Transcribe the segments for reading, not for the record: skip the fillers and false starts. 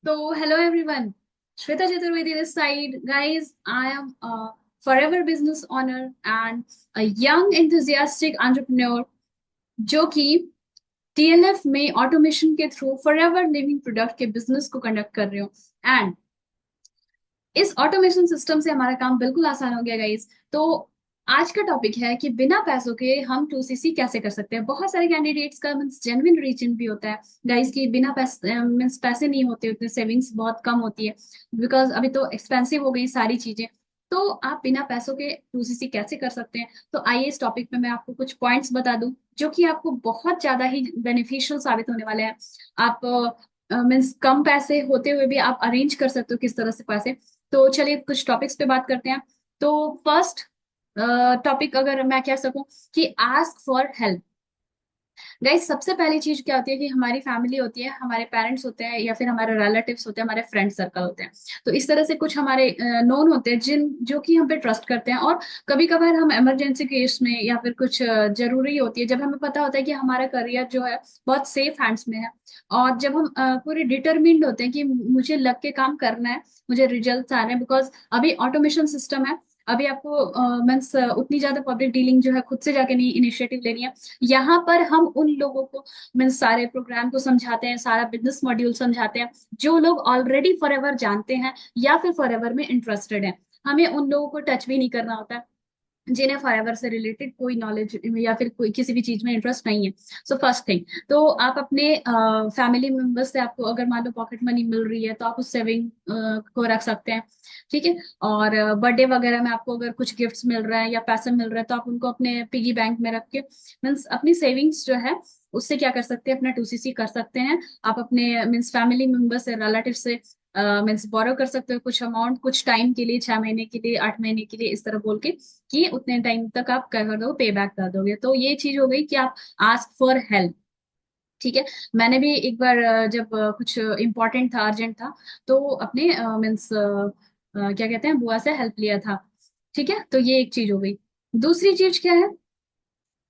So, hello everyone. Shweta Chaturvedi this side. Guys, I am a forever business owner and a young enthusiastic entrepreneur जो कि TLF में automation के through forever living product के business को conduct कर रही हूँ एंड इस ऑटोमेशन सिस्टम से हमारा काम बिल्कुल आसान हो गया गाइस। तो आज का टॉपिक है कि बिना पैसों के हम 2CC कैसे कर सकते हैं। बहुत सारे कैंडिडेट्स का मीन्स जेन्युइन रीजन भी होता है गाइस कि बिना पैसे मीन्स पैसे नहीं होते, उतने सेविंग्स बहुत कम होती है बिकॉज अभी तो एक्सपेंसिव हो गई सारी चीजें। तो आप बिना पैसों के 2CC कैसे कर सकते हैं, तो आइए इस टॉपिक में मैं आपको कुछ पॉइंट्स बता दूं जो कि आपको बहुत ज्यादा ही बेनिफिशियल साबित होने वाले हैं। आप मीन्स कम पैसे होते हुए भी आप अरेंज कर सकते हो किस तरह से पैसे। तो चलिए कुछ टॉपिक्स पे बात करते हैं। तो फर्स्ट टॉपिक अगर मैं कह सकूं कि आस्क फॉर हेल्प। गाइस सबसे पहली चीज क्या होती है कि हमारी फैमिली होती है, हमारे पेरेंट्स होते हैं या फिर हमारे रिलेटिव्स होते हैं, हमारे फ्रेंड सर्कल होते हैं। तो इस तरह से कुछ हमारे नोन होते हैं जिन जो कि हम पे ट्रस्ट करते हैं। और कभी कभार हम इमरजेंसी केस में या फिर कुछ जरूरी होती है जब हमें पता होता है कि हमारा करियर जो है बहुत सेफ हैंड्स में है, और जब हम पूरे डिटरमिन्ड होते हैं कि मुझे लग के काम करना है, मुझे रिजल्ट आ रहे हैं बिकॉज अभी ऑटोमेशन सिस्टम है। अभी आपको मीन्स उतनी ज्यादा पब्लिक डीलिंग जो है खुद से जाके नहीं इनिशिएटिव लेनी है। यहाँ पर हम उन लोगों को मीन्स सारे प्रोग्राम को समझाते हैं, सारा बिजनेस मॉड्यूल समझाते हैं जो लोग ऑलरेडी फॉरएवर जानते हैं या फिर फॉरएवर में इंटरेस्टेड है। हमें उन लोगों को टच भी नहीं करना होता है जिन्हें फॉरएवर से रिलेटेड कोई नॉलेज या फिर कोई किसी भी चीज में इंटरेस्ट नहीं है। सो फर्स्ट थिंग, तो आप अपने फैमिली मेंबर्स से आपको अगर मान लो पॉकेट मनी मिल रही है तो आप उस सेविंग को रख सकते हैं। ठीक है। और बर्थडे वगैरह में आपको अगर कुछ गिफ्ट्स मिल रहा है या पैसे मिल रहा है तो आप उनको अपने पिगी बैंक में रख के मीन्स अपनी सेविंग्स जो है उससे क्या कर सकते हैं, अपना 2CC कर सकते हैं। आप अपने मीन्स फैमिली मेंबर से, रिलेटिव से मीन्स बोरो कर सकते हो कुछ अमाउंट, कुछ टाइम के लिए, 6 महीने के लिए, 8 महीने के लिए, इस तरह बोल के कि उतने टाइम तक आप क्या कर दो, पे बैक कर दोगे। तो ये चीज हो गई कि आप आस्क फॉर हेल्प। ठीक है। मैंने भी एक बार जब कुछ इम्पोर्टेंट था, अर्जेंट था, तो अपने मीन्स क्या कहते हैं, बुआ से हेल्प लिया था। ठीक है, तो ये एक चीज हो गई। दूसरी चीज क्या है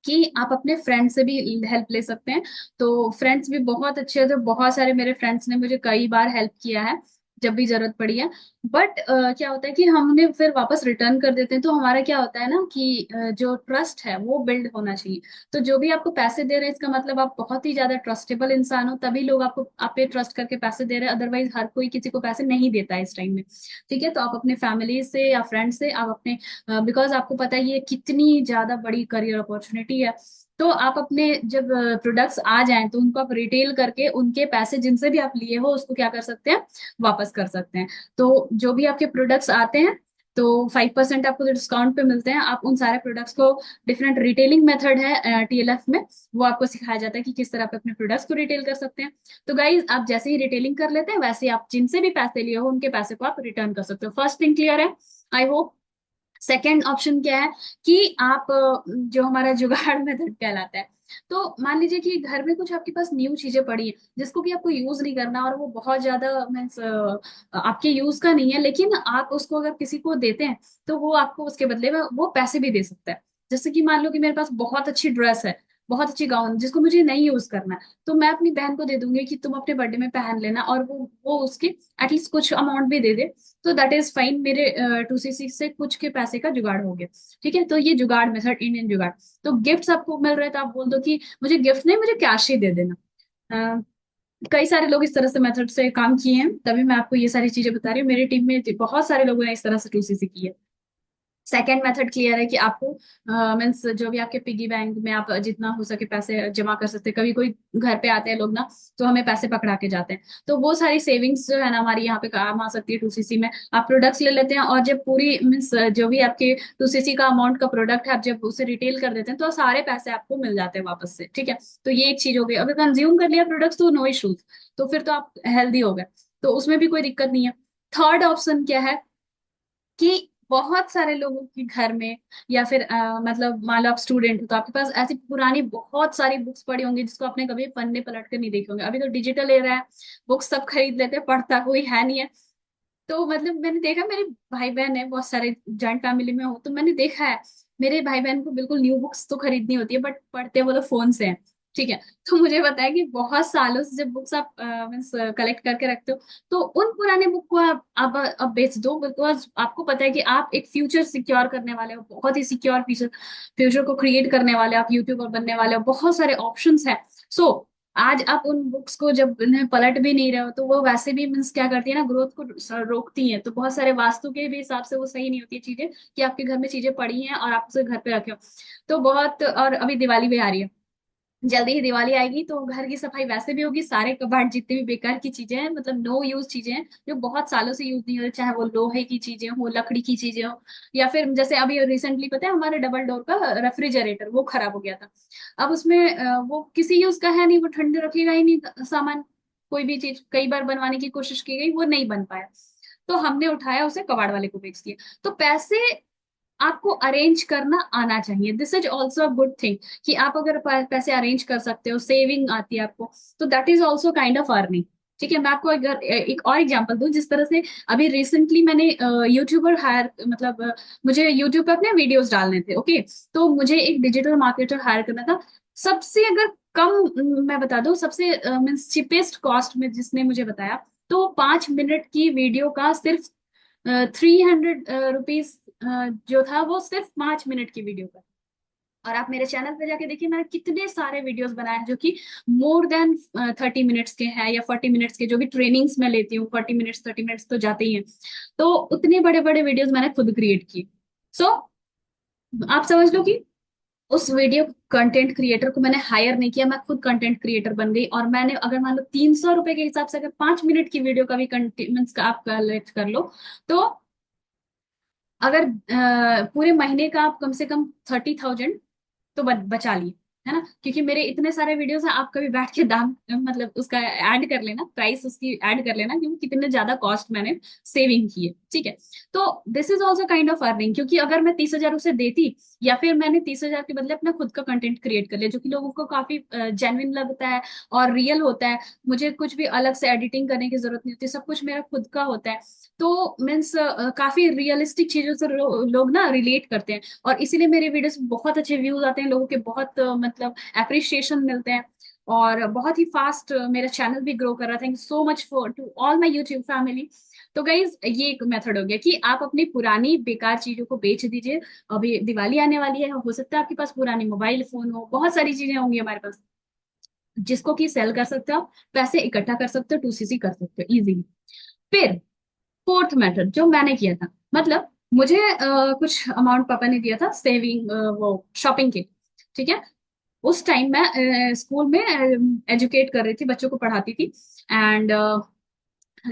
कि आप अपने फ्रेंड से भी हेल्प ले सकते हैं। तो फ्रेंड्स भी बहुत अच्छे होते हैं, बहुत सारे मेरे फ्रेंड्स ने मुझे कई बार हेल्प किया है जब भी जरूरत पड़ी है। बट क्या होता है कि हम उन्हें फिर वापस रिटर्न कर देते हैं, तो हमारा क्या होता है ना कि जो ट्रस्ट है वो बिल्ड होना चाहिए। तो जो भी आपको पैसे दे रहे हैं इसका मतलब आप बहुत ही ज्यादा ट्रस्टेबल इंसान हो, तभी लोग आपको आप पे ट्रस्ट करके पैसे दे रहे हैं। अदरवाइज हर कोई किसी को पैसे नहीं देता है इस टाइम में। ठीक है, तो आप अपने फैमिली से या फ्रेंड से आप अपने बिकॉज आपको पता है ये कितनी ज्यादा बड़ी करियर अपॉर्चुनिटी है। तो आप अपने जब प्रोडक्ट्स आ जाएं तो उनको आप रिटेल करके उनके पैसे जिनसे भी आप लिए हो उसको क्या कर सकते हैं, वापस कर सकते हैं। तो जो भी आपके प्रोडक्ट्स आते हैं तो 5% आपको जो डिस्काउंट पे मिलते हैं, आप उन सारे प्रोडक्ट्स को, डिफरेंट रिटेलिंग मेथड है TLF में, वो आपको सिखाया जाता है कि किस तरह आप अपने प्रोडक्ट्स को रिटेल कर सकते हैं। तो गाइज आप जैसे ही रिटेलिंग कर लेते हैं वैसे ही आप जिनसे भी पैसे लिए हो उनके पैसे को आप रिटर्न कर सकते हो। फर्स्ट थिंग क्लियर है, आई होप। सेकेंड ऑप्शन क्या है कि आप जो हमारा जुगाड़ मेथड कहलाता है। तो मान लीजिए कि घर में कुछ आपके पास न्यू चीजें पड़ी है जिसको कि आपको यूज नहीं करना और वो बहुत ज्यादा मीन्स आपके यूज का नहीं है, लेकिन आप उसको अगर किसी को देते हैं तो वो आपको उसके बदले में वो पैसे भी दे सकता है। जैसे कि मान लो कि मेरे पास बहुत अच्छी ड्रेस है, बहुत अच्छी गाउन जिसको मुझे नहीं यूज करना है, तो मैं अपनी बहन को दे दूंगी कि तुम अपने बर्थडे में पहन लेना, और वो उसके एटलीस्ट कुछ अमाउंट भी दे दे। तो दैट इज फाइन, मेरे 2CC से कुछ के पैसे का जुगाड़ हो गया। ठीक है, तो ये जुगाड़ मेथड, इंडियन जुगाड़। तो गिफ्ट्स आपको मिल रहे हैं तो आप बोल दो कि मुझे गिफ्ट नहीं, मुझे कैश ही दे देना। अ, कई सारे लोग इस तरह से मेथड से काम किए हैं, तभी मैं आपको ये सारी चीजें बता रही हूँ। मेरी टीम में बहुत सारे लोगों ने इस तरह से 2CC की है। सेकेंड मेथड क्लियर है कि आपको मीन्स जो भी आपके पिगी बैंक में आप जितना हो सके पैसे जमा कर सकते हैं। कभी कोई घर पे आते हैं लोग ना, तो हमें पैसे पकड़ा के जाते हैं, तो वो सारी सेविंग्स जो है ना हमारी यहाँ पे काम आ सकती है 2CC में। आप प्रोडक्ट्स ले लेते हैं और जब पूरी मीन्स जो भी आपके 2CC का अमाउंट का प्रोडक्ट है आप जब उसे रिटेल कर देते हैं तो सारे पैसे आपको मिल जाते हैं वापस से। ठीक है, तो ये एक चीज हो गई। अगर कंज्यूम कर लिया प्रोडक्ट्स तो नो इशूज, तो फिर तो आप हेल्दी हो गए, तो उसमें भी कोई दिक्कत नहीं है। थर्ड ऑप्शन क्या है कि बहुत सारे लोगों के घर में या फिर मतलब मान लो आप स्टूडेंट हो तो आपके पास ऐसी पुरानी बहुत सारी बुक्स पड़ी होंगी जिसको आपने कभी पन्ने पलट कर नहीं देखे होंगे। अभी तो डिजिटल एरा है, बुक्स सब खरीद लेते हैं, पढ़ता कोई है नहीं है। तो मतलब मैंने देखा, मेरे भाई बहन है बहुत सारे, जॉइंट फैमिली में हो तो मैंने देखा है मेरे भाई बहन को बिल्कुल न्यू बुक्स तो खरीदनी होती है बट पढ़ते वो लोग फोन से हैं। ठीक है। तो मुझे बताया कि बहुत सालों से जब बुक्स आप मीन्स कलेक्ट करके रखते हो, तो उन पुराने बुक को आप अब बेच दो, बिकॉज आपको पता है कि आप एक फ्यूचर सिक्योर करने वाले हो, बहुत ही सिक्योर फ्यूचर फ्यूचर को क्रिएट करने वाले हो, आप यूट्यूबर बनने वाले हो, बहुत सारे ऑप्शंस हैं। सो आज आप उन बुक्स को जब उन्हें पलट भी नहीं रहे हो, तो वो वैसे भी मीन्स क्या करती है ना, ग्रोथ को रोकती है। तो बहुत सारे वास्तु के भी हिसाब से वो सही नहीं होती है चीजें, कि आपके घर में चीजें पड़ी हैं और आप उसे घर पे रखे हो। तो बहुत, और अभी दिवाली भी आ रही है, जल्दी ही दिवाली आएगी, तो घर की सफाई वैसे भी होगी, सारे कबाड़ जितने भी बेकार की चीजें हैं, मतलब नो यूज चीजें हैं जो बहुत सालों से यूज नहीं हो रही, चाहे वो लोहे की चीजें हो, लकड़ी की चीजें हो, या फिर जैसे अभी रिसेंटली पता है हमारे डबल डोर का रेफ्रिजरेटर वो खराब हो गया था। अब उसमें वो किसी यूज का है नहीं, वो ठंडे रखेगा ही नहीं सामान, कोई भी चीज कई बार बनवाने की कोशिश की गई, वो नहीं बन पाया। तो हमने उठाया उसे कबाड़ वाले को बेच दिया। तो पैसे आपको अरेंज करना आना चाहिए, this is also a good thing, कि आप अगर पैसे अरेंज कर सकते हो, सेविंग आती है आपको, तो that is also kind of earning. ठीक है, मैं आपको एक और एग्जांपल दूं, जिस तरह से अभी रिसेंटली मैंने यूट्यूबर हायर, मतलब मुझे यूट्यूब पे अपने वीडियोस डालने थे, ओके। तो मुझे एक डिजिटल मार्केटर हायर करना था। सबसे अगर कम मैं बता दूं, सबसे मीन्स चीपेस्ट कॉस्ट में जिसने मुझे बताया, तो 5 मिनट की वीडियो का सिर्फ 300 रुपीज जो था, वो सिर्फ 5 मिनट की वीडियो का। और आप मेरे चैनल पे जाके देखिए, मैंने कितने सारे वीडियोस बनाए हैं जो कि मोर देन 30 मिनट्स के हैं, या 40 मिनट्स के, जो भी ट्रेनिंग्स मैं लेती हूँ 40 मिनट्स 30 मिनट्स तो जाते ही हैं। तो उतने बड़े बड़े वीडियोस मैंने खुद क्रिएट किए। सो आप समझ लो कि उस वीडियो कंटेंट क्रिएटर को मैंने हायर नहीं किया, मैं खुद कंटेंट क्रिएटर बन गई। और मैंने अगर मान लो 300 रुपए के हिसाब से अगर 5 मिनट की वीडियो का भी कंटेंट का आप कलेक्ट कर लो, तो अगर पूरे महीने का आप कम से कम 30,000 तो बचा लिए, है ना। क्योंकि मेरे इतने सारे वीडियोस हैं, आप कभी बैठ के दाम मतलब उसका ऐड कर लेना, प्राइस उसकी ऐड कर लेना, क्योंकि कितने ज्यादा कॉस्ट मैंने सेविंग की है, ठीक है। तो this is also kind of earning, क्योंकि अगर मैं 30,000 उसे देती, या फिर मैंने 30,000 के बदले अपना खुद का कंटेंट क्रिएट कर लिया, जो कि लोगों को काफी जेन्युइन लगता है और रियल होता है, मुझे कुछ भी अलग से एडिटिंग करने की जरूरत नहीं होती, सब कुछ मेरा खुद का होता है। तो मीन्स काफी रियलिस्टिक चीजों से लोग ना रिलेट करते हैं, और इसीलिए मेरे वीडियोस में बहुत अच्छे व्यूज आते हैं, लोगों के बहुत मतलब अप्रिशिएशन मिलते हैं, और बहुत ही फास्ट मेरा चैनल भी ग्रो कर रहा है। Thank you so much for to all my YouTube family. तो गाइज ये एक मेथड हो गया कि आप अपनी पुरानी बेकार चीजों को बेच दीजिए। अभी दिवाली आने वाली है, हो सकता है आपके पास पुरानी मोबाइल फोन हो, बहुत सारी चीजें होंगी हमारे पास, जिसको कि सेल कर सकते हो, पैसे इकट्ठा कर सकते हो, 2cc कर सकते हो इजीली। फिर फोर्थ मेथड जो मैंने किया था, मतलब मुझे कुछ अमाउंट पापा ने दिया था सेविंग, वो शॉपिंग के, ठीक है। उस टाइम मैं स्कूल में एजुकेट कर रही थी, बच्चों को पढ़ाती थी, एंड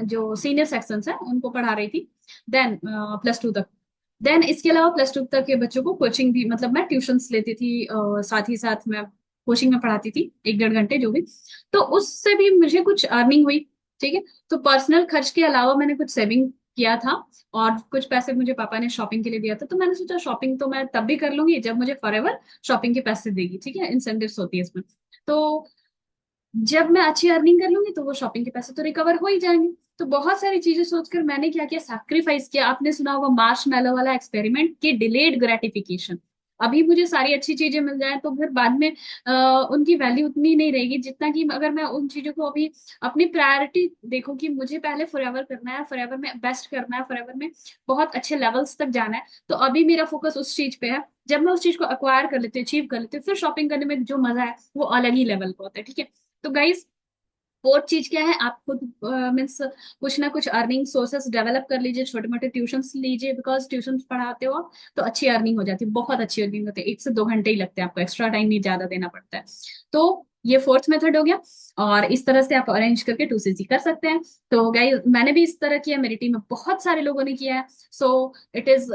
जो सीनियर सेक्शन है उनको पढ़ा रही थी, देन +2 तक। देन इसके अलावा +2 तक के बच्चों को कोचिंग भी, मतलब मैं ट्यूशंस लेती थी, साथ ही साथ मैं कोचिंग में पढ़ाती थी 1 1.5 घंटे जो भी। तो उससे भी मुझे कुछ अर्निंग हुई, ठीक है। तो पर्सनल खर्च के अलावा मैंने कुछ सेविंग किया था, और कुछ पैसे मुझे पापा ने शॉपिंग के लिए दिया था। तो मैंने सोचा शॉपिंग तो मैं तब भी कर लूंगी जब मुझे फॉरएवर शॉपिंग के पैसे देगी, ठीक है, इंसेंटिव्स होती है इसमें। तो जब मैं अच्छी अर्निंग कर लूंगी, तो वो शॉपिंग के पैसे तो रिकवर हो ही जाएंगे। तो बहुत सारी चीजें सोचकर मैंने क्या किया, सैक्रिफाइस किया। आपने सुना होगा मार्श मैलो वाला एक्सपेरिमेंट, की डिलेड ग्रेटिफिकेशन। अभी मुझे सारी अच्छी चीजें मिल जाए, तो फिर बाद में उनकी वैल्यू उतनी नहीं रहेगी, जितना कि अगर मैं उन चीजों को अभी अपनी प्रायोरिटी देखूं, कि मुझे पहले फॉरएवर करना है, फॉरएवर में बेस्ट करना है, फॉरएवर में बहुत अच्छे लेवल्स तक जाना है। तो अभी मेरा फोकस उस चीज पे है। जब मैं उस चीज को अक्वायर कर लेती हूँ, अचीव कर लेती हूँ, फिर शॉपिंग करने में जो मजा है वो अलग ही लेवल का होता है, ठीक है। तो गाइज फोर्थ चीज क्या है, आप खुद मीन्स कुछ ना कुछ अर्निंग सोर्सेस डेवलप कर लीजिए, छोटे मोटे ट्यूशंस लीजिए, बिकॉज ट्यूशन पढ़ाते हो आप, तो अच्छी अर्निंग हो जाती है, बहुत अच्छी अर्निंग होती है, 1 से 2 घंटे ही लगते हैं आपको, एक्स्ट्रा टाइम नहीं ज्यादा देना पड़ता है। तो ये फोर्थ मेथड हो गया, और इस तरह से आप अरेंज करके 2cc कर सकते हैं। तो गाइस मैंने भी इस तरह किया, मेरी टीम में बहुत सारे लोगों ने किया है। सो इट इज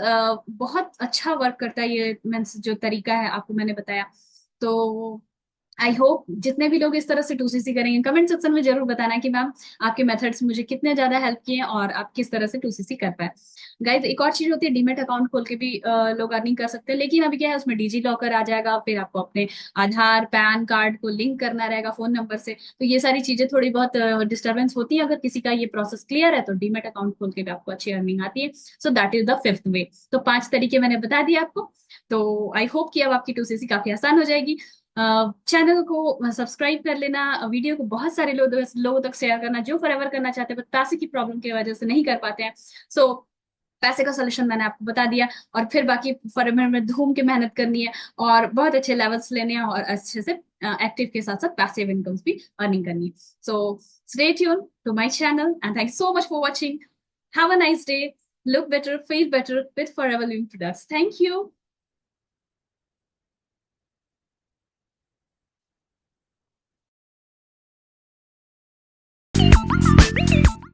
बहुत अच्छा वर्क करता है ये मीन्स जो तरीका है आपको मैंने बताया। तो आई होप जितने भी लोग इस तरह से 2cc करेंगे, कमेंट सेक्शन में जरूर बताना कि मैम आपके मेथड्स मुझे कितने ज्यादा हेल्प किए, और आप किस तरह से 2cc कर पाए। गाइस एक और चीज होती है, डीमेट अकाउंट खोल के भी लोग अर्निंग कर सकते हैं, लेकिन अभी क्या है, उसमें डिजी लॉकर आ जाएगा, फिर आपको अपने आधार पैन कार्ड को लिंक करना रहेगा फोन नंबर से, तो ये सारी चीजें थोड़ी बहुत डिस्टर्बेंस होती है। अगर किसी का ये प्रोसेस क्लियर है, तो डीमेट अकाउंट खोल के भी आपको अच्छी अर्निंग आती है। So that is the fifth way. तो 5 तरीके मैंने बता दिए आपको। तो आई होप कि अब आपकी 2cc काफी आसान हो जाएगी। चैनल को सब्सक्राइब कर लेना, वीडियो को बहुत सारे लोगों तक शेयर करना जो फॉरएवर करना चाहते हैं बट पैसे की प्रॉब्लम की वजह से नहीं कर पाते हैं। सो पैसे का सोल्यूशन मैंने आपको बता दिया, और फिर बाकी फॉरएवर में धूम के मेहनत करनी है और बहुत अच्छे लेवल्स लेने हैं और अच्छे से एक्टिव के साथ साथ पैसिव इनकम्स भी अर्निंग करनी है। So stay tune to my channel and thank so much for watching. Have a nice day. Look better, feel better with Forever Living products. Thank you.